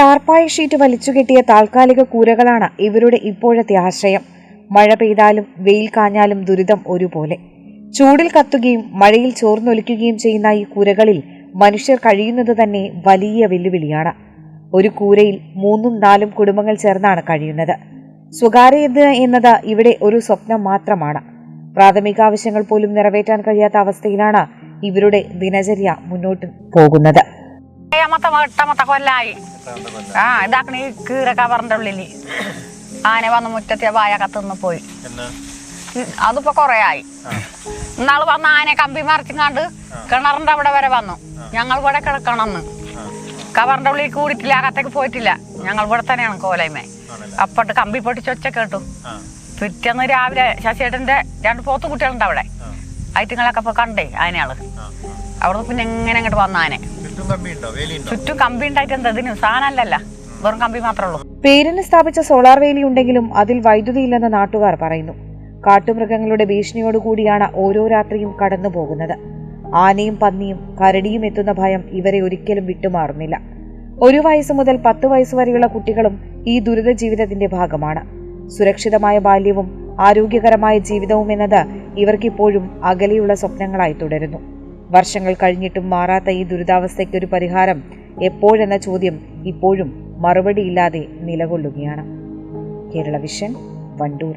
ടാർപ്പായ sheet വലിച്ചുകെട്ടിയ താൽക്കാലിക കൂരകളാണ് ഇവരുടെ ഇപ്പോഴത്തെ ആശ്രയം. മഴ പെയ്താലും വെയിൽ കാഞ്ഞാലും ദുരിതം ഒരുപോലെ. ചൂടിൽ കത്തുകയും മഴയിൽ ചോർന്നൊലിക്കുകയും ചെയ്യുന്ന ഈ കൂരകളിൽ മനുഷ്യർ കഴിയുന്നത് തന്നെ വലിയ വെല്ലുവിളിയാണ്. ഒരു കൂരയിൽ 3-4 കുടുംബങ്ങൾ ചേർന്നാണ് കഴിയുന്നത്. സ്വകാര്യത എന്നത് ഇവിടെ ഒരു സ്വപ്നം മാത്രമാണ്. പ്രാഥമിക ആവശ്യങ്ങൾ പോലും നിറവേറ്റാൻ കഴിയാത്ത അവസ്ഥയിലാണ് ഇവരുടെ ദിനചര്യ മുന്നോട്ട് പോകുന്നത്. കൊല്ലായി ഇതാക്കണ ഈ കീറ കവറിന്റെ ഉള്ളില് ആന വന്ന് മുറ്റത്തെ വായ കത്തുന്ന് പോയി. അതിപ്പോ കൊറേ ആയി. ഇന്നാള് വന്ന് ആന കമ്പി മറിച്ചിങ്ങാണ്ട് കിണറിന്റെ അവിടെ വരെ വന്നു. ഞങ്ങൾ ഇവിടെ കിടക്കണമെന്ന് കവറിന്റെ ഉള്ളിൽ കൂടിയിട്ടില്ല, അകത്തേക്ക് പോയിട്ടില്ല. ഞങ്ങൾ ഇവിടെ തന്നെയാണ് കോലൈമേ. അപ്പോട്ട് കമ്പി പൊട്ടിച്ചൊച്ച കേട്ടു. പിറ്റേന്ന് രാവിലെ ശശിയേട്ടന്റെ 2 പോത്തു കുട്ടികളുണ്ട് അവിടെ. ഐറ്റങ്ങളൊക്കെ ഇപ്പൊ കണ്ടേ ആനയാള്. അവിടുന്ന് പിന്നെ എങ്ങനെ അങ്ങോട്ട് വന്ന ആന. ചുറ്റും കമ്പി ഉണ്ടായിട്ട് എന്താ ഇതിന് സാധനമല്ലല്ല, വെറും കമ്പി മാത്രമേ ഉള്ളൂ. പേരിന് സ്ഥാപിച്ച സോളാർ വേലി ഉണ്ടെങ്കിലും അതിൽ വൈദ്യുതിയില്ലെന്ന് നാട്ടുകാർ പറയുന്നു. കാട്ടുമൃഗങ്ങളുടെ ഭീഷണിയോടുകൂടിയാണ് ഓരോ രാത്രിയും കടന്നു പോകുന്നത്. ആനയും പന്നിയും കരടിയും എത്തുന്ന ഭയം ഇവരെ ഒരിക്കലും വിട്ടുമാറുന്നില്ല. 1 വയസ്സ് മുതൽ 10 വയസ്സ് വരെയുള്ള കുട്ടികളും ഈ ദുരിത ജീവിതത്തിന്റെ ഭാഗമാണ്. സുരക്ഷിതമായ ബാല്യവും ആരോഗ്യകരമായ ജീവിതവും എന്നത് ഇവർക്കിപ്പോഴും അകലെയുള്ള സ്വപ്നങ്ങളായി തുടരുന്നു. വർഷങ്ങൾ കഴിഞ്ഞിട്ടും മാറാത്ത ഈ ദുരിതാവസ്ഥയ്ക്ക് ഒരു പരിഹാരം എപ്പോഴെന്ന ചോദ്യം ഇപ്പോഴും മറുപടിയില്ലാതെ നിലകൊള്ളുകയാണ്. കേരള വിഷൻ, വണ്ടൂർ.